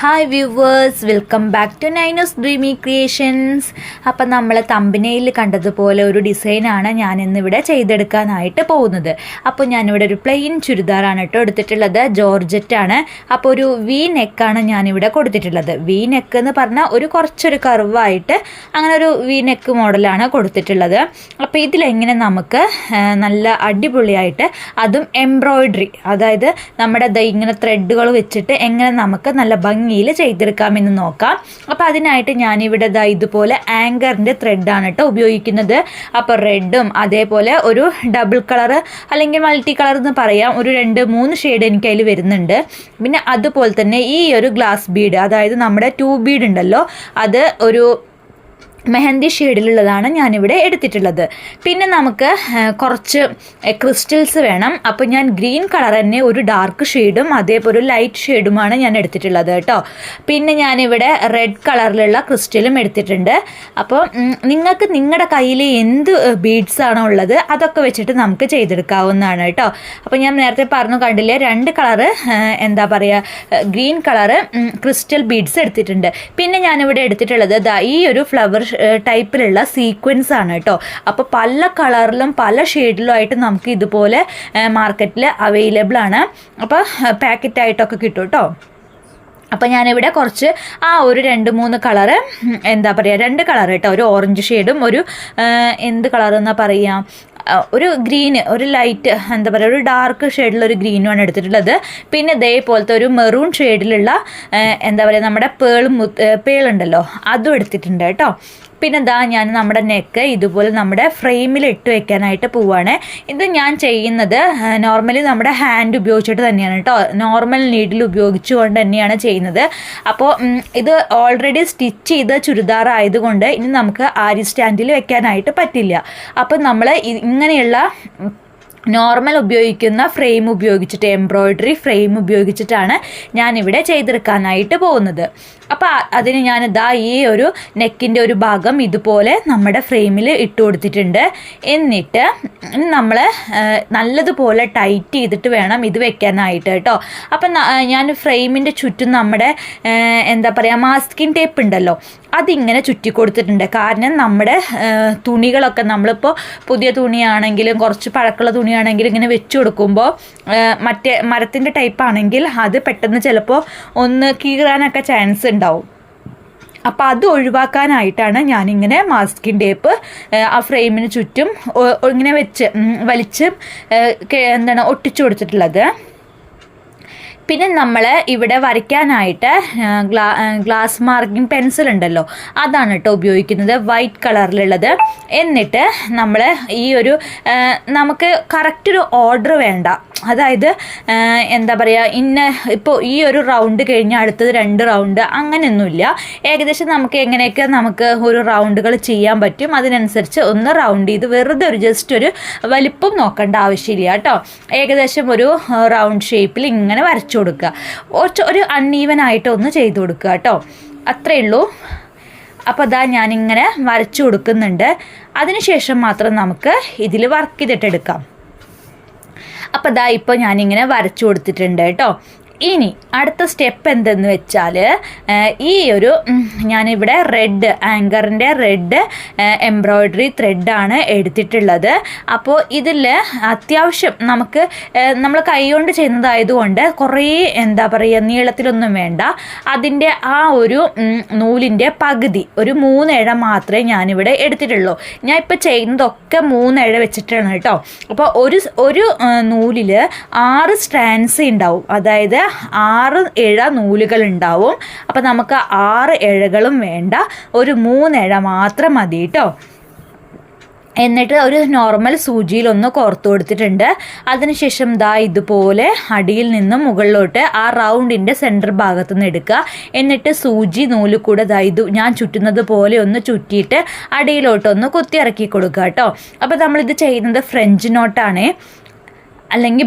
Hi viewers, welcome back to നൈനോസ് dreamy creations. അപ്പം നമ്മൾ തമ്പനയിൽ കണ്ടതുപോലെ ഒരു ഡിസൈനാണ് ഞാനിന്നിവിടെ ചെയ്തെടുക്കാനായിട്ട് പോകുന്നത്. അപ്പോൾ ഞാനിവിടെ ഒരു പ്ലെയിൻ ചുരിദാറാണ് കേട്ടോ എടുത്തിട്ടുള്ളത്. ജോർജറ്റാണ്. അപ്പോൾ ഒരു വി നെക്കാണ് ഞാനിവിടെ കൊടുത്തിട്ടുള്ളത്. വി നെക്ക് എന്ന് പറഞ്ഞാൽ കുറച്ചൊരു കർവായിട്ട് അങ്ങനെ ഒരു വി നെക്ക് മോഡലാണ് കൊടുത്തിട്ടുള്ളത്. അപ്പോൾ ഇതിലെങ്ങനെ നമുക്ക് നല്ല അടിപൊളിയായിട്ട് അതും എംബ്രോയിഡറി, അതായത് നമ്മുടെ ഇങ്ങനെ ത്രെഡുകൾ വെച്ചിട്ട് എങ്ങനെ നമുക്ക് നല്ല ഭംഗിയിൽ ചെയ്തെടുക്കാമെന്ന് നോക്കാം. അപ്പോൾ അതിനായിട്ട് ഞാനിവിടെ ഇതുപോലെ ആങ്കറിൻ്റെ ത്രെഡാണ് കേട്ടോ ഉപയോഗിക്കുന്നത്. അപ്പോൾ റെഡും അതേപോലെ ഒരു ഡബിൾ കളർ അല്ലെങ്കിൽ മൾട്ടി കളർ എന്ന് പറയാം, ഒരു 2-3 ഷെയ്ഡ് എനിക്ക് അതിൽ വരുന്നുണ്ട്. പിന്നെ അതുപോലെ തന്നെ ഈ ഒരു ഗ്ലാസ് ബീഡ്, അതായത് നമ്മുടെ 2 ബീഡ് ഉണ്ടല്ലോ, അത് ഒരു മെഹന്തി ഷെയ്ഡിലുള്ളതാണ് ഞാനിവിടെ എടുത്തിട്ടുള്ളത്. പിന്നെ നമുക്ക് കുറച്ച് ക്രിസ്റ്റൽസ് വേണം. അപ്പോൾ ഞാൻ ഗ്രീൻ കളർ തന്നെ ഒരു ഡാർക്ക് ഷെയ്ഡും അതേപോലെ ഒരു ലൈറ്റ് ഷെയ്ഡുമാണ് ഞാൻ എടുത്തിട്ടുള്ളത് കേട്ടോ. പിന്നെ ഞാനിവിടെ റെഡ് കളറിലുള്ള ക്രിസ്റ്റലും എടുത്തിട്ടുണ്ട്. അപ്പോൾ നിങ്ങൾക്ക് നിങ്ങളുടെ കയ്യിൽ എന്ത് ബീഡ്സ് ആണോ ഉള്ളത് അതൊക്കെ വെച്ചിട്ട് നമുക്ക് ചെയ്തെടുക്കാവുന്നതാണ് കേട്ടോ. അപ്പോൾ ഞാൻ നേരത്തെ പറഞ്ഞു കണ്ടില്ലേ, 2 കളറ് എന്താ പറയുക ഗ്രീൻ കളറ് ക്രിസ്റ്റൽ ബീഡ്സ് എടുത്തിട്ടുണ്ട്. പിന്നെ ഞാനിവിടെ എടുത്തിട്ടുള്ളത് ഈ ഒരു ഫ്ലവർ ടൈപ്പിലുള്ള സീക്വൻസ് ആണ് കേട്ടോ. അപ്പോൾ പല കളറിലും പല ഷെയ്ഡിലും ആയിട്ട് നമുക്ക് ഇതുപോലെ മാർക്കറ്റിൽ അവൈലബിൾ ആണ്. അപ്പോൾ പാക്കറ്റായിട്ടൊക്കെ കിട്ടും കേട്ടോ. അപ്പോൾ ഞാനിവിടെ കുറച്ച് ഒരു 2-3 കളറ് എന്താ പറയുക 2 കളർ കേട്ടോ, ഒരു ഓറഞ്ച് ഷെയ്ഡും ഒരു എന്ത് കളറെന്നാ പറയുക ഒരു ഗ്രീന്, ഒരു ലൈറ്റ് എന്താ പറയുക ഒരു ഡാർക്ക് ഷെയ്ഡിലൊരു ഗ്രീനുമാണ് എടുത്തിട്ടുള്ളത്. പിന്നെ ഇതേപോലത്തെ ഒരു മെറൂൺ ഷെയ്ഡിലുള്ള എന്താ പറയുക നമ്മുടെ പേളുണ്ടല്ലോ അതും എടുത്തിട്ടുണ്ട് കേട്ടോ. പിന്നെ ഞാൻ നമ്മുടെ നെക്ക് ഇതുപോലെ നമ്മുടെ ഫ്രെയിമിൽ ഇട്ട് വെക്കാനായിട്ട് പോവുകയാണ്. ഇത് ഞാൻ ചെയ്യുന്നത് നോർമലി നമ്മുടെ ഹാൻഡ് ഉപയോഗിച്ചിട്ട് തന്നെയാണ് കേട്ടോ, നോർമൽ നീഡിൽ ഉപയോഗിച്ചുകൊണ്ട് തന്നെയാണ് ചെയ്യുന്നത്. അപ്പോൾ ഇത് ഓൾറെഡി സ്റ്റിച്ച് ചെയ്ത ചുരിദാർ ആയതുകൊണ്ട് ഇനി നമുക്ക് ആരി സ്റ്റാൻഡിൽ വെക്കാനായിട്ട് പറ്റില്ല. അപ്പോൾ നമ്മൾ ഇങ്ങനെയുള്ള നോർമൽ ഉപയോഗിക്കുന്ന ഫ്രെയിം ഉപയോഗിച്ചിട്ട്, എംബ്രോയിഡറി ഫ്രെയിം ഉപയോഗിച്ചിട്ടാണ് ഞാനിവിടെ ചെയ്തെടുക്കാനായിട്ട് പോകുന്നത്. അപ്പോൾ അതിന് ഞാൻ ഈ ഒരു നെക്കിൻ്റെ ഒരു ഭാഗം ഇതുപോലെ നമ്മുടെ ഫ്രെയിമിൽ ഇട്ട് കൊടുത്തിട്ടുണ്ട്. എന്നിട്ട് നമ്മൾ നല്ലതുപോലെ ടൈറ്റ് ചെയ്തിട്ട് വേണം ഇത് വെക്കാനായിട്ട് കേട്ടോ. അപ്പം ഞാൻ ഫ്രെയിമിൻ്റെ ചുറ്റും നമ്മുടെ എന്താ പറയുക മാസ്കിങ് ടേപ്പ് ഉണ്ടല്ലോ അതിങ്ങനെ ചുറ്റി കൊടുത്തിട്ടുണ്ട്. കാരണം നമ്മുടെ തുണികളൊക്കെ നമ്മളിപ്പോൾ പുതിയ തുണിയാണെങ്കിലും കുറച്ച് പഴക്കമുള്ള തുണിയാണെങ്കിലും ഇങ്ങനെ വെച്ച് കൊടുക്കുമ്പോൾ മറ്റേ മരത്തിൻ്റെ ടൈപ്പ് ആണെങ്കിൽ അത് പെട്ടെന്ന് ചിലപ്പോൾ ഒന്ന് കീറാനൊക്കെ ചാൻസ് ഉണ്ടാവും. അപ്പോൾ അത് ഒഴിവാക്കാനായിട്ടാണ് ഞാനിങ്ങനെ മാസ്കിൻ ടേപ്പ് ആ ഫ്രെയിമിന് ചുറ്റും ഇങ്ങനെ വലിച്ച് ഒട്ടിച്ചു കൊടുത്തിട്ടുള്ളത്. പിന്നെ നമ്മൾ ഇവിടെ വരയ്ക്കാനായിട്ട് ഗ്ലാസ് മാർക്കിംഗ് പെൻസിൽ ഉണ്ടല്ലോ അതാണ് കേട്ടോ ഉപയോഗിക്കുന്നത്, വൈറ്റ് കളറിലുള്ളത്. എന്നിട്ട് നമ്മൾ ഈ ഒരു നമുക്ക് കറക്റ്റ് ഒരു ഓർഡർ വേണ്ട, അതായത് എന്താ പറയുക ഇപ്പോൾ ഈ ഒരു റൗണ്ട് കഴിഞ്ഞാൽ അടുത്തത് 2 റൗണ്ട് അങ്ങനെയൊന്നുമില്ല. ഏകദേശം നമുക്ക് എങ്ങനെയൊക്കെ നമുക്ക് ഒരു റൗണ്ടുകൾ ചെയ്യാൻ പറ്റും അതിനനുസരിച്ച് ഒന്ന് റൗണ്ട് ചെയ്ത് വെറുതെ ജസ്റ്റ് ഒരു വലിപ്പം നോക്കേണ്ട ആവശ്യമില്ല കേട്ടോ. ഏകദേശം ഒരു റൗണ്ട് ഷേപ്പിൽ ഇങ്ങനെ വരച്ചു കൊടുക്കുക, ഒരു അൺഈവൻ ആയിട്ട് ഒന്ന് ചെയ്ത് കൊടുക്കുക കേട്ടോ, അത്രയേ ഉള്ളൂ. അപ്പോൾ ഞാനിങ്ങനെ വരച്ചു കൊടുക്കുന്നുണ്ട്. അതിനുശേഷം മാത്രം നമുക്ക് ഇതിൽ വർക്ക് ചെയ്തിട്ടെടുക്കാം. അപ്പോൾ ഇപ്പോൾ ഞാനിങ്ങനെ വരച്ചു കൊടുത്തിട്ടുണ്ട് കേട്ടോ. ഇനി അടുത്ത സ്റ്റെപ്പ് എന്തെന്ന് വെച്ചാൽ ഈ ഒരു ഞാനിവിടെ റെഡ് ആങ്കറിൻ്റെ റെഡ് എംബ്രോയിഡറി ത്രെഡാണ് എടുത്തിട്ടുള്ളത്. അപ്പോൾ ഇതിൽ അത്യാവശ്യം നമ്മൾ കൈകൊണ്ട് ചെയ്യുന്നതായതുകൊണ്ട് കുറേ എന്താ പറയുക നീളത്തിലൊന്നും വേണ്ട. അതിൻ്റെ ആ ഒരു നൂലിൻ്റെ പകുതി ഒരു 3 ഇഴ മാത്രമേ ഞാനിവിടെ എടുത്തിട്ടുള്ളൂ. ഞാൻ ഇപ്പോൾ ചെയ്യുന്നതൊക്കെ 3 ഇഴ വെച്ചിട്ടാണ് കേട്ടോ. അപ്പോൾ ഒരു നൂലിൽ 6 സ്ട്രാൻഡ്സ് ഉണ്ടാവും, അതായത് 6 ഇഴ നൂലുകൾ ഉണ്ടാവും. അപ്പം നമുക്ക് 6 ഇഴകളും വേണ്ട, ഒരു 3 ഇഴ മാത്രം മതി കേട്ടോ. എന്നിട്ട് ഒരു നോർമൽ സൂചിയിലൊന്ന് കോർത്ത് കൊടുത്തിട്ടുണ്ട്. അതിനുശേഷം ഇതുപോലെ അടിയിൽ നിന്നും മുകളിലോട്ട് ആ റൗണ്ടിൻ്റെ സെൻറ്റർ ഭാഗത്തു നിന്ന് എടുക്കുക. എന്നിട്ട് സൂചി നൂല് കൂടെ ഇത് ഞാൻ ചുറ്റുന്നത് പോലെ ഒന്ന് ചുറ്റിയിട്ട് അടിയിലോട്ടൊന്ന് കുത്തി ഇറക്കി കൊടുക്കുക കേട്ടോ. അപ്പോൾ നമ്മളിത് ചെയ്യുന്നത് ഫ്രഞ്ച് നോട്ടാണ്. അല്ലെങ്കിൽ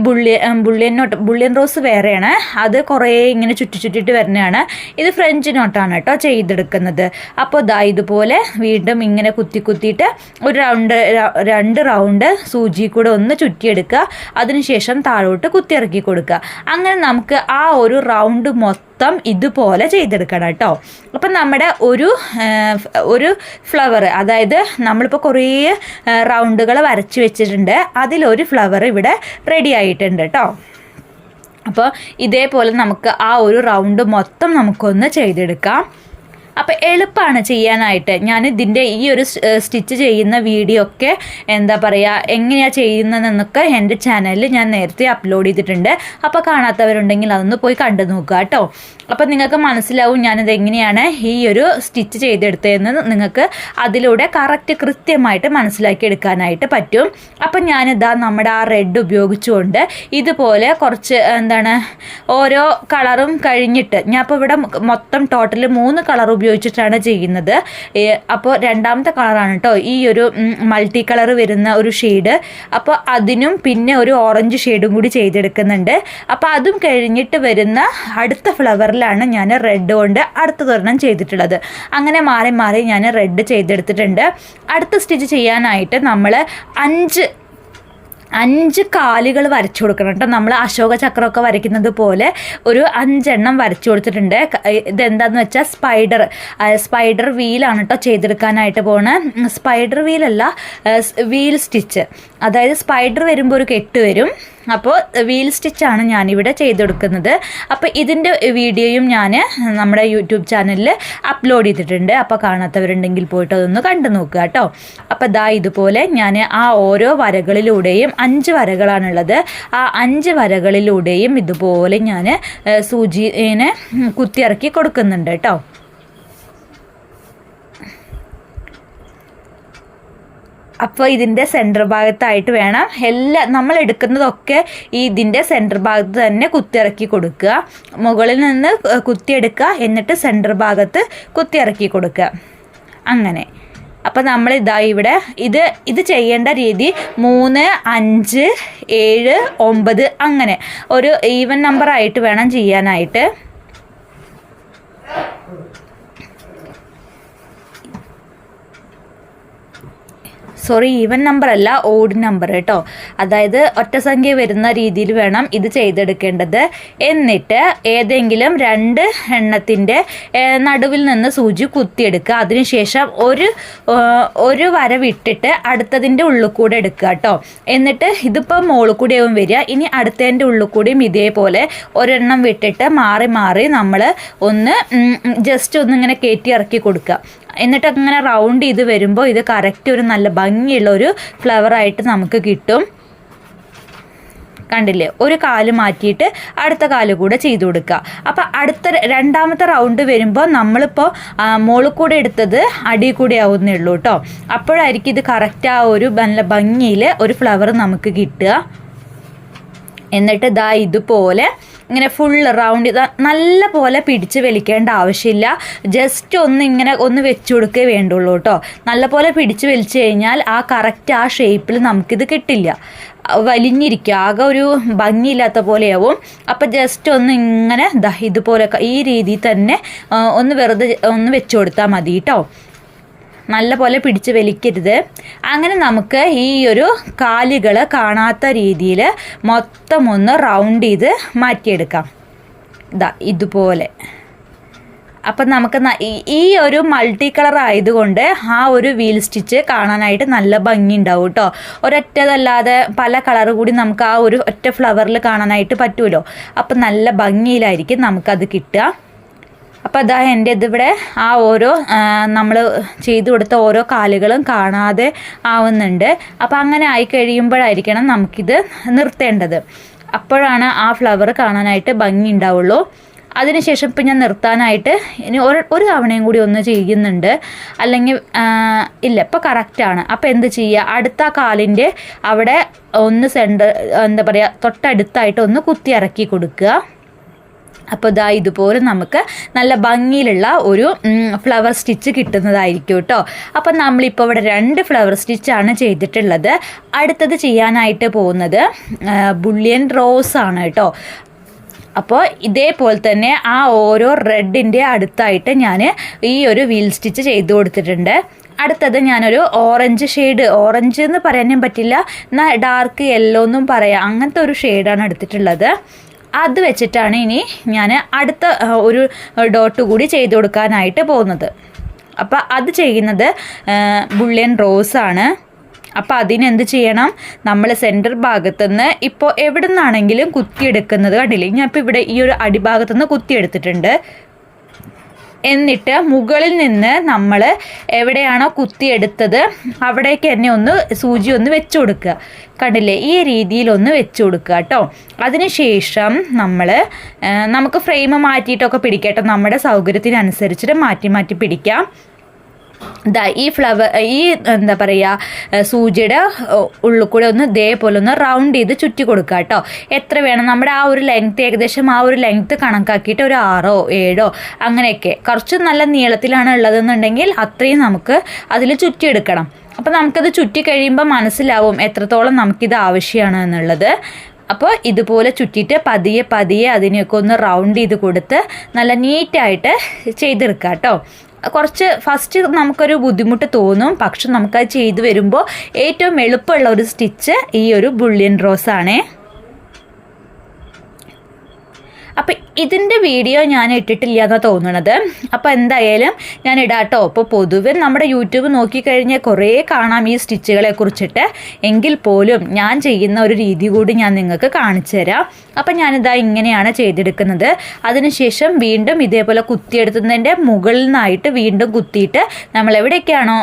ബുള്ളിയൻ റോസ് വേറെയാണ്, അത് കുറേ ഇങ്ങനെ ചുറ്റിട്ട് വരുന്നതാണ്. ഇത് ഫ്രഞ്ച് നോട്ടാണ് കേട്ടോ ചെയ്തെടുക്കുന്നത്. അപ്പോൾ ഇതുപോലെ വീണ്ടും ഇങ്ങനെ കുത്തിയിട്ട് ഒരു രണ്ട് റൗണ്ട് സൂചി കൂടെ ഒന്ന് ചുറ്റിയെടുക്കുക. അതിനുശേഷം താഴോട്ട് കുത്തിയിറക്കി കൊടുക്കുക. അങ്ങനെ നമുക്ക് ആ ഒരു റൗണ്ട് മൊത്തം ഇതുപോലെ ചെയ്തെടുക്കണം കേട്ടോ. അപ്പം നമ്മുടെ ഒരു ഫ്ലവർ, അതായത് നമ്മളിപ്പോൾ കുറേ റൗണ്ടുകൾ വരച്ച് വെച്ചിട്ടുണ്ട്, അതിലൊരു ഫ്ലവർ ഇവിടെ റെഡി ആയിട്ടുണ്ട് കേട്ടോ. അപ്പോൾ ഇതേപോലെ നമുക്ക് ആ ഒരു റൗണ്ട് മൊത്തം നമുക്കൊന്ന് ചെയ്തെടുക്കാം. അപ്പോൾ എളുപ്പമാണ് ചെയ്യാനായിട്ട്. ഞാൻ ഇതിൻ്റെ ഈ ഒരു സ്റ്റിച്ച് ചെയ്യുന്ന വീഡിയോ ഒക്കെ എന്താ പറയുക, എങ്ങനെയാണ് ചെയ്യുന്നതെന്നൊക്കെ എൻ്റെ ചാനലിൽ ഞാൻ നേരത്തെ അപ്ലോഡ് ചെയ്തിട്ടുണ്ട്. അപ്പോൾ കാണാത്തവരുണ്ടെങ്കിൽ അതൊന്ന് പോയി കണ്ടു നോക്കുക കേട്ടോ. അപ്പോൾ നിങ്ങൾക്ക് മനസ്സിലാവും ഞാനിത് എങ്ങനെയാണ് ഈ ഒരു സ്റ്റിച്ച് ചെയ്തെടുത്തതെന്ന് നിങ്ങൾക്ക് അതിലൂടെ കൃത്യമായിട്ട് മനസ്സിലാക്കി എടുക്കാനായിട്ട് പറ്റും. അപ്പം ഞാനിതാ നമ്മുടെ ആ റെഡ് ഉപയോഗിച്ചുകൊണ്ട് ഇതുപോലെ കുറച്ച് ഓരോ കളറും കഴിഞ്ഞിട്ട് ഞാൻ ഇപ്പോൾ ഇവിടെ മൊത്തം ടോട്ടൽ 3 കളർ ഉപയോഗിച്ചിട്ടാണ് ചെയ്യുന്നത്. അപ്പോൾ രണ്ടാമത്തെ കളറാണ് കേട്ടോ ഈ ഒരു മൾട്ടി കളർ വരുന്ന ഒരു ഷെയ്ഡ്. അപ്പോൾ അതിനും പിന്നെ ഒരു ഓറഞ്ച് ഷെയ്ഡും കൂടി ചെയ്തെടുക്കുന്നുണ്ട്. അപ്പോൾ അതും കഴിഞ്ഞിട്ട് വരുന്ന അടുത്ത ഫ്ലവറിലാണ് ഞാൻ റെഡ് കൊണ്ട് അടുത്തതൊരെണ്ണം ചെയ്തിട്ടുള്ളത്. അങ്ങനെ മാറി ഞാൻ റെഡ് ചെയ്തെടുത്തിട്ടുണ്ട്. അടുത്ത സ്റ്റിച്ച് ചെയ്യാനായിട്ട് നമ്മൾ 5 കാലുകൾ വരച്ചു കൊടുക്കണം കേട്ടോ. നമ്മൾ അശോക ചക്രമൊക്കെ വരയ്ക്കുന്നത് പോലെ ഒരു 5 എണ്ണം വരച്ചു കൊടുത്തിട്ടുണ്ട്. ഇതെന്താണെന്ന് വെച്ചാൽ സ്പൈഡർ വീലാണ് കേട്ടോ ചെയ്തെടുക്കാനായിട്ട് പോകണം. സ്പൈഡർ വീലല്ല, വീൽ സ്റ്റിച്ച്. അതായത് സ്പൈഡർ വരുമ്പോൾ ഒരു കെട്ട് വരും, അപ്പോൾ വീൽ സ്റ്റിച്ചാണ് ഞാനിവിടെ ചെയ്തെടുക്കുന്നത്. അപ്പോൾ ഇതിൻ്റെ വീഡിയോയും ഞാൻ നമ്മുടെ യൂട്യൂബ് ചാനലിൽ അപ്ലോഡ് ചെയ്തിട്ടുണ്ട്. അപ്പോൾ കാണാത്തവരുണ്ടെങ്കിൽ പോയിട്ട് അതൊന്ന് കണ്ടു നോക്കുക കേട്ടോ. അപ്പോൾ ഇതുപോലെ ഞാൻ ആ ഓരോ വരകളിലൂടെയും 5 വരകളാണുള്ളത്. ആ 5 വരകളിലൂടെയും ഇതുപോലെ ഞാൻ സൂചിനെ കുത്തിയിറക്കി കൊടുക്കുന്നുണ്ട് കേട്ടോ. അപ്പോൾ ഇതിൻ്റെ സെൻറ്റർ ഭാഗത്തായിട്ട് വേണം നമ്മൾ എടുക്കുന്നതൊക്കെ ഇതിൻ്റെ സെൻറ്റർ ഭാഗത്ത് തന്നെ കുത്തിയിറക്കി കൊടുക്കുക. മുകളിൽ നിന്ന് കുത്തിയെടുക്കുക, എന്നിട്ട് സെൻറ്റർ ഭാഗത്ത് കുത്തിയിറക്കി കൊടുക്കുക. അങ്ങനെ അപ്പോൾ നമ്മൾ ഇവിടെ ഇത് ചെയ്യേണ്ട രീതി 3, 5, 7, 9 അങ്ങനെ ഒരു ഈവൻ നമ്പർ ആയിട്ട് വേണം ചെയ്യാനായിട്ട്. ഈവൻ നമ്പർ അല്ല, ഓഡ് നമ്പർ കേട്ടോ. അതായത് ഒറ്റ സംഖ്യ വരുന്ന രീതിയിൽ വേണം ഇത് ചെയ്തെടുക്കേണ്ടത്. എന്നിട്ട് ഏതെങ്കിലും 2 എണ്ണത്തിൻ്റെ നടുവിൽ നിന്ന് സൂചി കുത്തിയെടുക്കുക. അതിനുശേഷം ഒരു വര വിട്ടിട്ട് അടുത്തതിൻ്റെ ഉള്ളിൽ കൂടെ എടുക്കുക കേട്ടോ. എന്നിട്ട് ഇതിപ്പോൾ മുകളിൽ കൂടെയാവും വരിക. ഇനി അടുത്തതിൻ്റെ ഉള്ളിൽ കൂടിയും ഇതേപോലെ ഒരെണ്ണം വിട്ടിട്ട് മാറി നമ്മൾ ജസ്റ്റ് ഇങ്ങനെ കയറ്റി ഇറക്കി കൊടുക്കുക. എന്നിട്ട് അങ്ങനെ റൗണ്ട് ചെയ്ത് വരുമ്പോൾ ഇത് കറക്റ്റ് ഒരു നല്ല ഭംഗിയുള്ള ഒരു ഫ്ലവറായിട്ട് നമുക്ക് കിട്ടും. കണ്ടില്ലേ, ഒരു കാല് മാറ്റിയിട്ട് അടുത്ത കാല് കൂടെ ചെയ്തു കൊടുക്കുക. അപ്പോൾ രണ്ടാമത്തെ റൗണ്ട് വരുമ്പോൾ നമ്മളിപ്പോൾ മുകളിൽ കൂടെ എടുത്തത് അടിയിൽ കൂടെ ആവുന്നേ ഉള്ളൂ കേട്ടോ. അപ്പോഴായിരിക്കും ഇത് കറക്റ്റ് ആ ഒരു നല്ല ഭംഗിയിൽ ഒരു ഫ്ലവർ നമുക്ക് കിട്ടുക. എന്നിട്ട് ഇതുപോലെ ഇങ്ങനെ ഫുൾ റൗണ്ട് നല്ല പോലെ പിടിച്ച് വലിക്കേണ്ട ആവശ്യമില്ല. ജസ്റ്റ് ഒന്ന് വെച്ചു കൊടുക്കേ വേണ്ടുള്ളൂ കേട്ടോ. നല്ല പോലെ പിടിച്ച് വലിച്ചു കഴിഞ്ഞാൽ കറക്റ്റ് ആ ഷേപ്പിൽ നമുക്കിത് കിട്ടില്ല, വലിഞ്ഞിരിക്കുക, ആകെ ഒരു ഭംഗിയില്ലാത്ത പോലെയാവും. അപ്പം ജസ്റ്റ് ഇങ്ങനെ ഇതുപോലെ ഈ രീതിയിൽ തന്നെ വെറുതെ വെച്ചു കൊടുത്താൽ മതി കേട്ടോ. നല്ല പോലെ പിടിച്ച് വലിക്കരുത്. അങ്ങനെ നമുക്ക് ഈ ഒരു കാലുകൾ കാണാത്ത രീതിയിൽ മൊത്തം റൗണ്ട് ചെയ്ത് മാറ്റിയെടുക്കാം. ഇതുപോലെ. അപ്പം നമുക്ക് ഈ ഒരു മൾട്ടി കളർ ആയതുകൊണ്ട് ആ ഒരു വീൽ സ്റ്റിച്ച് കാണാനായിട്ട് നല്ല ഭംഗി ഉണ്ടാവും കേട്ടോ. ഒരൊറ്റതല്ലാതെ പല കളർ കൂടി നമുക്ക് ആ ഒരു ഒറ്റ ഫ്ലവറിൽ കാണാനായിട്ട് പറ്റുമല്ലോ. അപ്പം നല്ല ഭംഗിയിലായിരിക്കും നമുക്കത് കിട്ടുക. അപ്പോൾ എൻ്റെ ഇതിവിടെ ആ ഓരോ നമ്മൾ ചെയ്തു കൊടുത്ത ഓരോ കാലുകളും കാണാതെ ആവുന്നുണ്ട്. അപ്പോൾ അങ്ങനെ ആയിക്കഴിയുമ്പോഴായിരിക്കണം നമുക്കിത് നിർത്തേണ്ടത്. അപ്പോഴാണ് ആ ഫ്ലവർ കാണാനായിട്ട് ഭംഗി ഉണ്ടാവുള്ളൂ. അതിനുശേഷം ഇപ്പം ഞാൻ നിർത്താനായിട്ട് ഇനി ഒരു തവണയും കൂടി ചെയ്യുന്നുണ്ട്. അല്ലെങ്കിൽ ഇല്ല, ഇപ്പോൾ കറക്റ്റാണ്. അപ്പോൾ എന്ത് ചെയ്യുക, അടുത്ത കാലിൻ്റെ അവിടെ സെൻറ്റർ തൊട്ടടുത്തായിട്ട് കുത്തി ഇറക്കി കൊടുക്കുക. അപ്പോൾ ഇതാ ഇതുപോലെ നമുക്ക് നല്ല ഭംഗിയിലുള്ള ഒരു ഫ്ലവർ സ്റ്റിച്ച് കിട്ടുന്നതായിരിക്കും കേട്ടോ. അപ്പം നമ്മളിപ്പോൾ ഇവിടെ 2 ഫ്ലവർ സ്റ്റിച്ചാണ് ചെയ്തിട്ടുള്ളത്. അടുത്തത് ചെയ്യാനായിട്ട് പോകുന്നത് ബുള്ളിയൻ റോസ് ആണ് കേട്ടോ. അപ്പോൾ ഇതേപോലെ തന്നെ ആ ഓരോ റെഡിൻ്റെ അടുത്തായിട്ട് ഞാൻ ഈ ഒരു വീൽ സ്റ്റിച്ച് ചെയ്ത് കൊടുത്തിട്ടുണ്ട്. അടുത്തത് ഞാനൊരു ഓറഞ്ച് ഷെയ്ഡ്, ഓറഞ്ച് എന്ന് പറയാനും പറ്റില്ല, എന്നാൽ ഡാർക്ക് യെല്ലോ എന്നും പറയാം, അങ്ങനത്തെ ഒരു ഷെയ്ഡാണ് എടുത്തിട്ടുള്ളത്. അത് വെച്ചിട്ടാണ് ഇനി ഞാൻ അടുത്ത ഒരു ഡോട്ട് കൂടി ചെയ്ത് കൊടുക്കാനായിട്ട് പോകുന്നത്. അപ്പോൾ അത് ചെയ്യുന്നത് ബുള്ളിയൻ റോസാണ്. അപ്പോൾ അതിനെന്ത് ചെയ്യണം, നമ്മൾ സെൻറ്റർ ഭാഗത്തുനിന്ന് ഇപ്പോൾ എവിടെ നിന്നാണെങ്കിലും കുത്തിയെടുക്കുന്നത് കണ്ടില്ലേ, ഞാൻ ഇപ്പോൾ ഇവിടെ ഈ ഒരു അടിഭാഗത്തുനിന്ന് കുത്തിയെടുത്തിട്ടുണ്ട്. എന്നിട്ട് മുകളിൽ നിന്ന് നമ്മൾ എവിടെയാണോ കുത്തിയെടുത്തത് അവിടേക്ക് തന്നെ ഒന്ന് സൂചി ഒന്ന് വെച്ച് കൊടുക്കുക. കണ്ടില്ലേ, ഈ രീതിയിലൊന്ന് വെച്ച് കൊടുക്കുക കേട്ടോ. അതിനുശേഷം നമുക്ക് ഫ്രെയിം മാറ്റിയിട്ടൊക്കെ പിടിക്കാം കേട്ടോ, നമ്മുടെ സൗകര്യത്തിനനുസരിച്ചിട്ട് മാറ്റി മാറ്റി പിടിക്കാം. ഈ എന്താ പറയുക, സൂചിയുടെ ഉള്ളിൽ കൂടെ ഒന്ന് ഇതേപോലെ ഒന്ന് റൗണ്ട് ചെയ്ത് ചുറ്റി കൊടുക്കുക കേട്ടോ. എത്ര വേണം നമ്മുടെ ആ ഒരു ലെങ്ത്ത്, ഏകദേശം ആ ഒരു ലെങ്ത്ത് കണക്കാക്കിയിട്ട് ഒരു 6 or 7 അങ്ങനെയൊക്കെ, കുറച്ച് നല്ല നീളത്തിലാണ് ഉള്ളതെന്നുണ്ടെങ്കിൽ അത്രയും നമുക്ക് അതിൽ ചുറ്റിയെടുക്കണം. അപ്പോൾ നമുക്കത് ചുറ്റി കഴിയുമ്പോൾ മനസ്സിലാവും എത്രത്തോളം നമുക്കിത് ആവശ്യമാണ് എന്നുള്ളത്. അപ്പോൾ ഇതുപോലെ ചുറ്റിയിട്ട് പതിയെ പതിയെ അതിനെയൊക്കെ ഒന്ന് റൗണ്ട് ചെയ്ത് കൊടുത്ത് നല്ല നീറ്റായിട്ട് ചെയ്തെടുക്കുക കേട്ടോ. കുറച്ച് ഫസ്റ്റ് നമുക്കൊരു ബുദ്ധിമുട്ട് തോന്നും, പക്ഷെ നമുക്കത് ചെയ്തു വരുമ്പോൾ ഏറ്റവും എളുപ്പമുള്ള ഒരു സ്റ്റിച്ച് ഈ ഒരു ബുള്ളിയൻ റോസാണേ. അപ്പം ഇതിൻ്റെ വീഡിയോ ഞാൻ ഇട്ടിട്ടില്ല എന്നാണ് തോന്നുന്നത്. അപ്പോൾ എന്തായാലും ഞാൻ ഇടാം കേട്ടോ. അപ്പോൾ പൊതുവെ നമ്മുടെ യൂട്യൂബ് നോക്കിക്കഴിഞ്ഞാൽ കുറേ കാണാം ഈ സ്റ്റിച്ചുകളെ കുറിച്ചിട്ട്, എങ്കിൽ പോലും ഞാൻ ചെയ്യുന്ന ഒരു രീതി കൂടി ഞാൻ നിങ്ങൾക്ക് കാണിച്ചു തരാം. അപ്പം ഞാനിതാ ഇങ്ങനെയാണ് ചെയ്തെടുക്കുന്നത്. അതിനുശേഷം വീണ്ടും ഇതേപോലെ കുത്തിയെടുത്തതിൻ്റെ മുകളിൽ നിന്നായിട്ട് വീണ്ടും കുത്തിയിട്ട് നമ്മൾ എവിടേക്കാണോ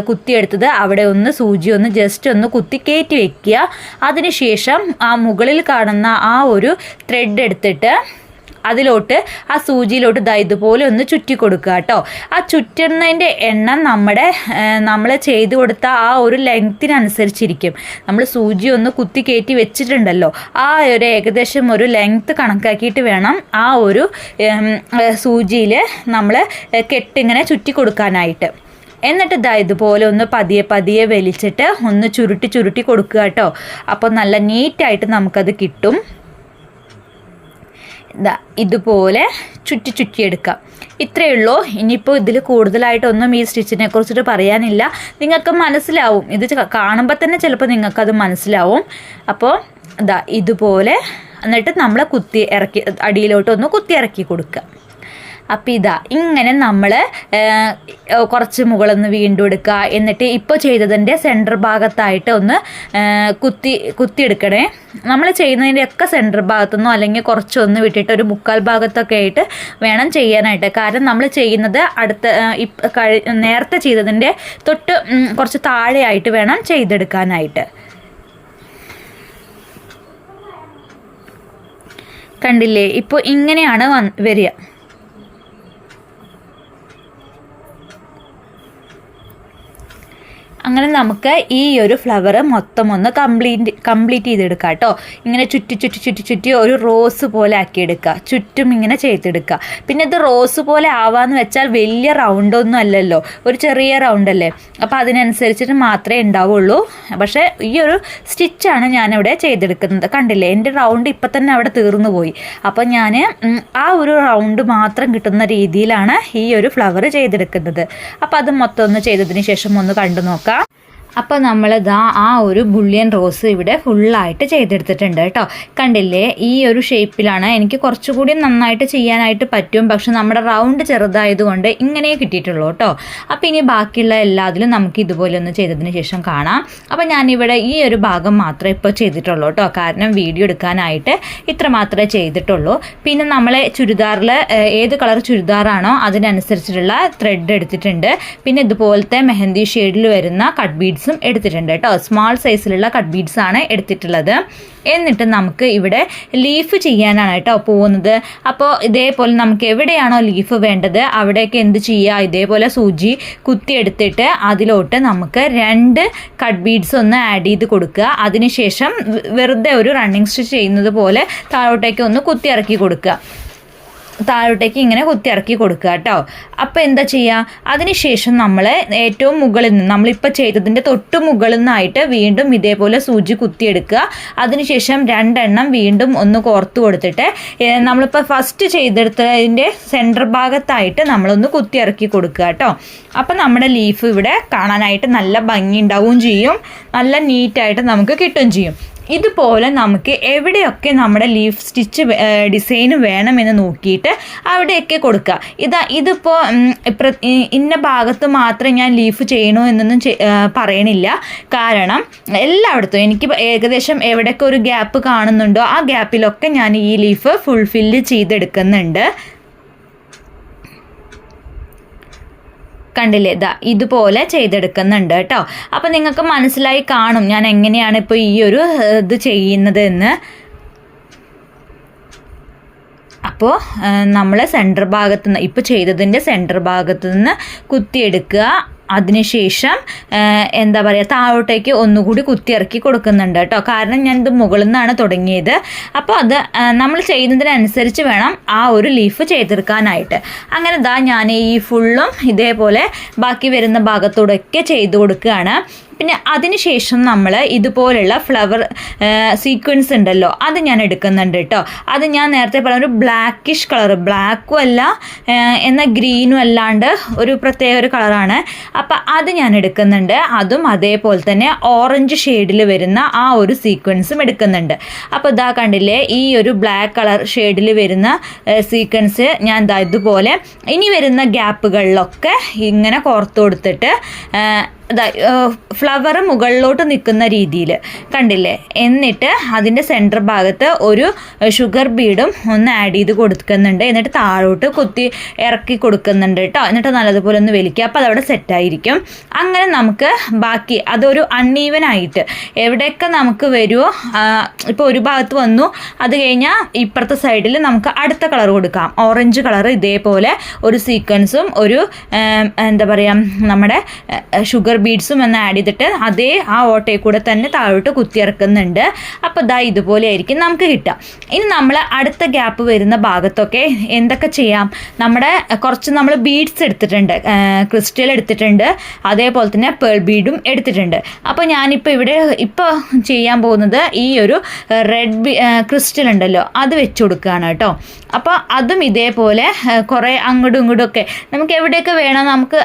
കുത്തിയെടുത്തത് അവിടെ ഒന്ന് സൂചി ഒന്ന് ജസ്റ്റ് ഒന്ന് കുത്തി കയറ്റി വെക്കുക. അതിനുശേഷം ആ മുകളിൽ കാണുന്ന ആ ഒരു ത്രെഡ് എടുത്തിട്ട് അതിലോട്ട് ആ സൂചിയിലോട്ട് ഇതുപോലെ ഒന്ന് ചുറ്റി കൊടുക്കുക കേട്ടോ. ആ ചുറ്റുന്നതിൻ്റെ എണ്ണം നമ്മൾ ചെയ്ത് കൊടുത്ത ആ ഒരു ലെങ്ത്തിനനുസരിച്ചിരിക്കും. നമ്മൾ സൂചി ഒന്ന് കുത്തി കയറ്റി വെച്ചിട്ടുണ്ടല്ലോ, ആ ഒരു ഏകദേശം ഒരു ലെങ്ത്ത് കണക്കാക്കിയിട്ട് വേണം ആ ഒരു സൂചിയിൽ നമ്മൾ കെട്ടിങ്ങനെ ചുറ്റി കൊടുക്കാനായിട്ട്. എന്നിട്ട് ഇതുപോലെ ഒന്ന് പതിയെ പതിയെ വലിച്ചിട്ട് ഒന്ന് ചുരുട്ടി കൊടുക്കുക കേട്ടോ. അപ്പോൾ നല്ല നീറ്റായിട്ട് നമുക്കത് കിട്ടും. ഇതുപോലെ ചുറ്റിയെടുക്കാം. ഇത്രയേ ഉള്ളൂ. ഇനിയിപ്പോൾ ഇതിൽ കൂടുതലായിട്ടൊന്നും ഈ സ്റ്റിച്ചിനെ കുറിച്ചിട്ട് പറയാനില്ല. നിങ്ങൾക്ക് മനസ്സിലാവും, ഇത് കാണുമ്പോൾ തന്നെ ചിലപ്പോൾ നിങ്ങൾക്കത് മനസ്സിലാവും. അപ്പോൾ ഇതുപോലെ എന്നിട്ട് നമ്മൾ അടിയിലോട്ടൊന്ന് കുത്തി ഇറക്കി കൊടുക്കുക. അപ്പം ഇങ്ങനെ നമ്മൾ കുറച്ച് മുകളൊന്ന് വീണ്ടും എടുക്കുക. എന്നിട്ട് ഇപ്പോൾ ചെയ്തതിൻ്റെ സെൻറ്റർ ഭാഗത്തായിട്ട് ഒന്ന് കുത്തിയെടുക്കണേ. നമ്മൾ ചെയ്യുന്നതിൻ്റെയൊക്കെ സെൻറ്റർ ഭാഗത്തുനിന്നോ അല്ലെങ്കിൽ കുറച്ചൊന്ന് വിട്ടിട്ട് ഒരു 3/4 ഭാഗത്തൊക്കെ ആയിട്ട് വേണം ചെയ്യാനായിട്ട്. കാരണം നമ്മൾ ചെയ്യുന്നത് നേരത്തെ ചെയ്തതിൻ്റെ തൊട്ട് കുറച്ച് താഴെയായിട്ട് വേണം ചെയ്തെടുക്കാനായിട്ട്. കണ്ടില്ലേ, ഇപ്പോൾ ഇങ്ങനെയാണ് വരിക. അങ്ങനെ നമുക്ക് ഈ ഒരു ഫ്ലവർ മൊത്തം ഒന്ന് കംപ്ലീറ്റ് ചെയ്തെടുക്കുക കേട്ടോ. ഇങ്ങനെ ചുറ്റി ഒരു റോസ് പോലെ ആക്കിയെടുക്കുക. ചുറ്റും ഇങ്ങനെ ചെയ്തെടുക്കുക. പിന്നെ ഇത് റോസ് പോലെ ആവാന്ന് വെച്ചാൽ വലിയ റൗണ്ടൊന്നും അല്ലല്ലോ, ഒരു ചെറിയ റൗണ്ടല്ലേ. അപ്പോൾ അതിനനുസരിച്ചിട്ട് മാത്രമേ ഉണ്ടാവുള്ളൂ. പക്ഷേ ഈ ഒരു സ്റ്റിച്ചാണ് ഞാനിവിടെ ചെയ്തെടുക്കുന്നത്. കണ്ടില്ലേ, എൻ്റെ റൗണ്ട് ഇപ്പം തന്നെ അവിടെ തീർന്നു പോയി. അപ്പോൾ ഞാൻ ആ ഒരു റൗണ്ട് മാത്രം കിട്ടുന്ന രീതിയിലാണ് ഈ ഒരു ഫ്ലവർ ചെയ്തെടുക്കുന്നത്. അപ്പോൾ അത് മൊത്തം ഒന്ന് ചെയ്തതിന് ശേഷം ഒന്ന് കണ്ടു നോക്കാം. അപ്പോൾ നമ്മളിതാ ആ ഒരു ബുള്ളിയൻ റോസ് ഇവിടെ ഫുള്ളായിട്ട് ചെയ്തെടുത്തിട്ടുണ്ട് കേട്ടോ. കണ്ടില്ലേ, ഈ ഒരു ഷേപ്പിലാണ്. എനിക്ക് കുറച്ചുകൂടി നന്നായിട്ട് ചെയ്യാനായിട്ട് പറ്റും, പക്ഷെ നമ്മുടെ റൗണ്ട് ചെറുതായതുകൊണ്ട് ഇങ്ങനെ കിട്ടിയിട്ടുള്ളൂ കേട്ടോ. അപ്പോൾ ഇനി ബാക്കിയുള്ള എല്ലാത്തിലും നമുക്ക് ഇതുപോലെ ഒന്ന് ചെയ്തതിന് ശേഷം കാണാം. അപ്പോൾ ഞാനിവിടെ ഈ ഒരു ഭാഗം മാത്രമേ ഇപ്പോൾ ചെയ്തിട്ടുള്ളൂ കേട്ടോ, കാരണം വീഡിയോ എടുക്കാനായിട്ട് ഇത്ര മാത്രമേ ചെയ്തിട്ടുള്ളൂ. പിന്നെ നമ്മളെ ചുരിദാറിൽ ഏത് കളർ ചുരിദാറാണോ അതിനനുസരിച്ചിട്ടുള്ള ത്രെഡ് എടുത്തിട്ടുണ്ട്. പിന്നെ ഇതുപോലത്തെ മെഹന്തി ഷെയ്ഡിൽ വരുന്ന കട്ട് ബീഡ്സ് എടുത്തിട്ടുണ്ട് കേട്ടോ. സ്മാൾ സൈസിലുള്ള കട്ട് ബീഡ്സ് ആണ് എടുത്തിട്ടുള്ളത്. എന്നിട്ട് നമുക്ക് ഇവിടെ ലീഫ് ചെയ്യാനാണ് കേട്ടോ പോകുന്നത്. അപ്പോൾ ഇതേപോലെ നമുക്ക് എവിടെയാണോ ലീഫ് വേണ്ടത് അവിടേക്ക് എന്ത് ചെയ്യുക, ഇതേപോലെ സൂചി കുത്തിയെടുത്തിട്ട് അതിലോട്ട് നമുക്ക് 2 കട്ട് ബീഡ്സ് ഒന്ന് ആഡ് ചെയ്ത് കൊടുക്കുക. അതിനുശേഷം വെറുതെ ഒരു റണ്ണിങ് സ്റ്റിച്ച് ചെയ്യുന്നത് പോലെ താഴോട്ടേക്ക് ഒന്ന് കുത്തി ഇറക്കി കൊടുക്കുക. താഴോട്ടേക്ക് ഇങ്ങനെ കുത്തിയിറക്കി കൊടുക്കുക കേട്ടോ. അപ്പോൾ എന്താ ചെയ്യുക, അതിനുശേഷം നമ്മൾ ഏറ്റവും മുകളിൽ നിന്ന് നമ്മളിപ്പോൾ ചെയ്തതിൻ്റെ തൊട്ട് മുകളിൽ നിന്നായിട്ട് വീണ്ടും ഇതേപോലെ സൂചി കുത്തിയെടുക്കുക. അതിനുശേഷം 2 എണ്ണം വീണ്ടും ഒന്ന് കോർത്ത് കൊടുത്തിട്ട് നമ്മളിപ്പോൾ ഫസ്റ്റ് ചെയ്തെടുത്തതിൻ്റെ സെൻറ്റർ ഭാഗത്തായിട്ട് നമ്മളൊന്ന് കുത്തിയിറക്കി കൊടുക്കുക കേട്ടോ. അപ്പം നമ്മുടെ ലീഫ് ഇവിടെ കാണാനായിട്ട് നല്ല ഭംഗി ഉണ്ടാവുകയും ചെയ്യും, നല്ല നീറ്റായിട്ട് നമുക്ക് കിട്ടുകയും ചെയ്യും. ഇതുപോലെ നമുക്ക് എവിടെയൊക്കെ നമ്മുടെ ലീഫ് സ്റ്റിച്ച് ഡിസൈൻ വേണമെന്ന് നോക്കിയിട്ട് അവിടെയൊക്കെ കൊടുക്കുക. ഇതിപ്പോൾ ഇന്ന ഭാഗത്ത് മാത്രം ഞാൻ ലീഫ് ചെയ്യണോ എന്നൊന്നും പറയണില്ല. കാരണം എല്ലായിടത്തും എനിക്ക് ഏകദേശം എവിടെയൊക്കെ ഒരു ഗ്യാപ്പ് കാണുന്നുണ്ടോ ആ ഗ്യാപ്പിലൊക്കെ ഞാൻ ഈ ലീഫ് ഫുൾഫില്ല് ചെയ്തെടുക്കുന്നുണ്ട്. കണ്ടില്ലേ, ഇതുപോലെ ചെയ്തെടുക്കുന്നുണ്ട് കേട്ടോ. അപ്പം നിങ്ങൾക്ക് മനസ്സിലായി കാണും ഞാൻ എങ്ങനെയാണ് ഇപ്പോൾ ഈ ഒരു ഇത് ചെയ്യുന്നത് എന്ന്. അപ്പോൾ നമ്മൾ സെൻറ്റർ ഭാഗത്ത് നിന്ന് ഇപ്പോൾ ചെയ്തതിൻ്റെ സെൻറ്റർ ഭാഗത്ത് നിന്ന് കുത്തിയെടുക്കുക. അതിനുശേഷം എന്താ പറയുക, താഴോട്ടേക്ക് ഒന്നുകൂടി കുത്തിയിറക്കി കൊടുക്കുന്നുണ്ട് കേട്ടോ. കാരണം ഞാനിത് മുകളിൽ നിന്നാണ് തുടങ്ങിയത്. അപ്പോൾ അത് നമ്മൾ ചെയ്യുന്നതിനനുസരിച്ച് വേണം ആ ഒരു ലീഫ് ചെയ്തെടുക്കാനായിട്ട്. അങ്ങനെ ഞാൻ ഈ ഫുള്ളും ഇതേപോലെ ബാക്കി വരുന്ന ഭാഗത്തോടൊക്കെ ചെയ്ത് കൊടുക്കുകയാണ്. പിന്നെ അതിനുശേഷം നമ്മൾ ഇതുപോലുള്ള ഫ്ലവർ സീക്വൻസ് ഉണ്ടല്ലോ, അത് ഞാൻ എടുക്കുന്നുണ്ട് കേട്ടോ. അത് ഞാൻ നേരത്തെ പറഞ്ഞ ഒരു ബ്ലാക്കിഷ് കളർ, ബ്ലാക്കും അല്ല എന്നാൽ ഗ്രീനും അല്ലാണ്ട് ഒരു പ്രത്യേക ഒരു കളറാണ്. അപ്പം അത് ഞാൻ എടുക്കുന്നുണ്ട്. അതും അതേപോലെ തന്നെ ഓറഞ്ച് ഷെയ്ഡിൽ വരുന്ന ആ ഒരു സീക്വൻസും എടുക്കുന്നുണ്ട്. അപ്പോൾ കണ്ടില്ലേ, ഈ ഒരു ബ്ലാക്ക് കളർ ഷെയ്ഡിൽ വരുന്ന സീക്വൻസ് ഞാൻ ഇതുപോലെ ഇനി വരുന്ന ഗ്യാപ്പുകളിലൊക്കെ ഇങ്ങനെ കോർത്ത് കൊടുത്തിട്ട് ഫ്ലവർ മുകളിലോട്ട് നിൽക്കുന്ന രീതിയിൽ കണ്ടില്ലേ. എന്നിട്ട് അതിൻ്റെ സെൻറ്റർ ഭാഗത്ത് ഒരു ഷുഗർ ബീഡും ഒന്ന് ആഡ് ചെയ്ത് കൊടുക്കുന്നുണ്ട്. എന്നിട്ട് താഴോട്ട് കുത്തി ഇറക്കി കൊടുക്കുന്നുണ്ട് കേട്ടോ. എന്നിട്ട് നല്ലതുപോലെ ഒന്ന് വലിക്കുക. അപ്പോൾ അതവിടെ സെറ്റായിരിക്കും. അങ്ങനെ നമുക്ക് ബാക്കി അതൊരു അൺഈവൻ ആയിട്ട് എവിടെയൊക്കെ നമുക്ക് വരുമോ, ഇപ്പോൾ ഒരു ഭാഗത്ത് വന്നു, അത് കഴിഞ്ഞാൽ ഇപ്പുറത്തെ സൈഡിൽ നമുക്ക് അടുത്ത കളർ കൊടുക്കാം. ഓറഞ്ച് കളർ ഇതേപോലെ ഒരു സീക്വൻസും ഒരു എന്താ പറയുക നമ്മുടെ ഷുഗർ ബീഡ്സും ഒന്ന് ആഡ് ചെയ്തിട്ട് അതേ ആ ഓട്ടയിൽ കൂടെ തന്നെ താഴോട്ട് കുത്തിയിറക്കുന്നുണ്ട്. അപ്പോൾ ഇതുപോലെ ആയിരിക്കും നമുക്ക് കിട്ടുക. ഇനി നമ്മൾ അടുത്ത ഗ്യാപ്പ് വരുന്ന ഭാഗത്തൊക്കെ എന്തൊക്കെ ചെയ്യാം, നമ്മുടെ കുറച്ച് നമ്മൾ ബീഡ്സ് എടുത്തിട്ടുണ്ട്, ക്രിസ്റ്റൽ എടുത്തിട്ടുണ്ട്, അതേപോലെ തന്നെ പേൾ ബീഡും എടുത്തിട്ടുണ്ട്. അപ്പോൾ ഞാനിപ്പോൾ ഇവിടെ ഇപ്പോൾ ചെയ്യാൻ പോകുന്നത് ഈ ഒരു റെഡ് ക്രിസ്റ്റൽ ഉണ്ടല്ലോ അത് വെച്ച് കൊടുക്കുകയാണ് കേട്ടോ. അപ്പോൾ അതും ഇതേപോലെ കുറേ അങ്ങോട്ടും ഇങ്ങോട്ടും ഒക്കെ നമുക്ക് എവിടെയൊക്കെ വേണം നമുക്ക്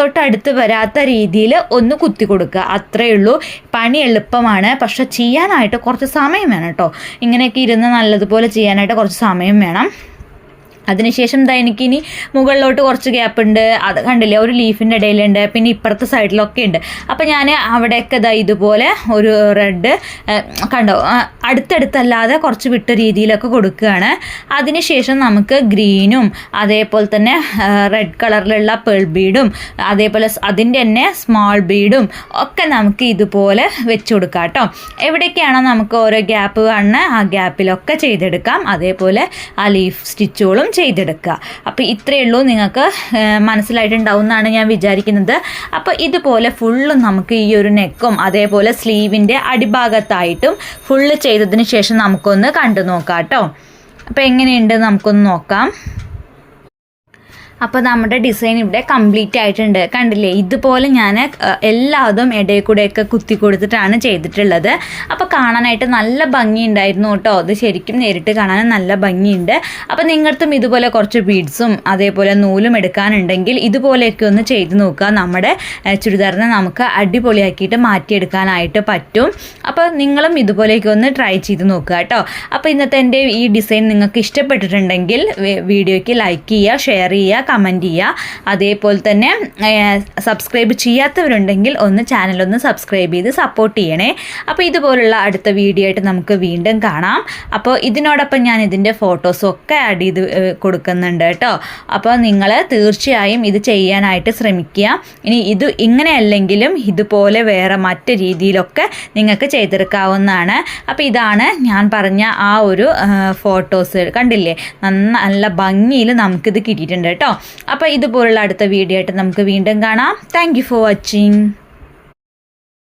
തൊട്ട് അടുത്ത് വരാത്ത രീതിയിൽ ഒന്ന് കുത്തി കൊടുക്കുക. അത്രയേ ഉള്ളൂ. പണി എളുപ്പമാണ്, പക്ഷെ ചെയ്യാനായിട്ട് കുറച്ച് സമയം വേണം കേട്ടോ. ഇങ്ങനെയൊക്കെ ഇരുന്ന് നല്ലതുപോലെ ചെയ്യാനായിട്ട് കുറച്ച് സമയം വേണം. അതിനുശേഷം എനിക്കിനി മുകളിലോട്ട് കുറച്ച് ഗ്യാപ്പ് ഉണ്ട്, അത് കണ്ടില്ലേ, ഒരു ലീഫിൻ്റെ ഇടയിലുണ്ട്, പിന്നെ ഇപ്പുറത്തെ സൈഡിലൊക്കെ ഉണ്ട്. അപ്പോൾ ഞാൻ അവിടെയൊക്കെ ഇതുപോലെ ഒരു റെഡ് കണ്ടോ അടുത്തടുത്തല്ലാതെ കുറച്ച് വിട്ട രീതിയിലൊക്കെ കൊടുക്കുകയാണ്. അതിനുശേഷം നമുക്ക് ഗ്രീനും അതേപോലെ തന്നെ റെഡ് കളറിലുള്ള പേൾ ബീഡും അതേപോലെ അതിൻ്റെ തന്നെ സ്മോൾ ബീഡും ഒക്കെ നമുക്ക് ഇതുപോലെ വെച്ച് കൊടുക്കാം കേട്ടോ. എവിടെയൊക്കെയാണോ നമുക്ക് ഓരോ ഗ്യാപ്പ് കാണുന്നത് ആ ഗ്യാപ്പിലൊക്കെ ചെയ്തെടുക്കാം. അതേപോലെ ആ ലീഫ് സ്റ്റിച്ചുകളും ചെയ്തെടുക്കുക. അപ്പോൾ ഇത്രയേ ഉള്ളൂ, നിങ്ങൾക്ക് മനസ്സിലായിട്ടുണ്ടാവും എന്നാണ് ഞാൻ വിചാരിക്കുന്നത്. അപ്പോൾ ഇതുപോലെ ഫുള്ളും നമുക്ക് ഈ ഒരു നെക്കും അതേപോലെ സ്ലീവിൻ്റെ അടിഭാഗത്തായിട്ടും ഫുള്ള് ചെയ്തതിന് ശേഷം നമുക്കൊന്ന് കണ്ടു നോക്കാം കേട്ടോ. അപ്പോൾ എങ്ങനെയുണ്ട് നമുക്കൊന്ന് നോക്കാം. അപ്പോൾ നമ്മുടെ ഡിസൈൻ ഇവിടെ കംപ്ലീറ്റ് ആയിട്ടുണ്ട്. കണ്ടില്ലേ, ഇതുപോലെ ഞാൻ എല്ലാതും ഇടയിൽ കൂടെയൊക്കെ കുത്തി കൊടുത്തിട്ടാണ് ചെയ്തിട്ടുള്ളത്. അപ്പോൾ കാണാനായിട്ട് നല്ല ഭംഗിയുണ്ടായിരുന്നു കേട്ടോ. അത് ശരിക്കും നേരിട്ട് കാണാൻ നല്ല ഭംഗിയുണ്ട്. അപ്പോൾ നിങ്ങൾക്കും ഇതുപോലെ കുറച്ച് ബീഡ്സും അതേപോലെ നൂലും എടുക്കാനുണ്ടെങ്കിൽ ഇതുപോലെയൊക്കെ ഒന്ന് ചെയ്ത് നോക്കുക. നമ്മുടെ ചുരിദാറിനെ നമുക്ക് അടിപൊളിയാക്കിയിട്ട് മാറ്റിയെടുക്കാനായിട്ട് പറ്റും. അപ്പോൾ നിങ്ങളും ഇതുപോലെയൊക്കെ ഒന്ന് ട്രൈ ചെയ്ത് നോക്കുക കേട്ടോ. അപ്പോൾ ഇന്നത്തെ എൻ്റെ ഈ ഡിസൈൻ നിങ്ങൾക്ക് ഇഷ്ടപ്പെട്ടിട്ടുണ്ടെങ്കിൽ വീഡിയോയ്ക്ക് ലൈക്ക് ചെയ്യുക, ഷെയർ ചെയ്യുക, കമൻറ്റ് ചെയ്യുക. അതേപോലെ തന്നെ സബ്സ്ക്രൈബ് ചെയ്യാത്തവരുണ്ടെങ്കിൽ ചാനലൊന്ന് സബ്സ്ക്രൈബ് ചെയ്ത് സപ്പോർട്ട് ചെയ്യണേ. അപ്പോൾ ഇതുപോലുള്ള അടുത്ത വീഡിയോ ആയിട്ട് നമുക്ക് വീണ്ടും കാണാം. അപ്പോൾ ഇതിനോടൊപ്പം ഞാൻ ഇതിൻ്റെ ഫോട്ടോസൊക്കെ ആഡ് ചെയ്ത് കൊടുക്കുന്നുണ്ട് കേട്ടോ. അപ്പോൾ നിങ്ങൾ തീർച്ചയായും ഇത് ചെയ്യാനായിട്ട് ശ്രമിക്കുക. ഇനി ഇത് ഇങ്ങനെയല്ലെങ്കിലും ഇതുപോലെ വേറെ മറ്റ് രീതിയിലൊക്കെ നിങ്ങൾക്ക് ചെയ്തെടുക്കാവുന്നതാണ്. അപ്പോൾ ഇതാണ് ഞാൻ പറഞ്ഞ ആ ഒരു ഫോട്ടോസ് കണ്ടില്ലേ, നല്ല ഭംഗിയിൽ നമുക്കിത് കിട്ടിയിട്ടുണ്ട് കേട്ടോ. അപ്പോൾ ഇതുപോലുള്ള അടുത്ത വീഡിയോ ആയിട്ട് നമുക്ക് വീണ്ടും കാണാം. Thank you for watching.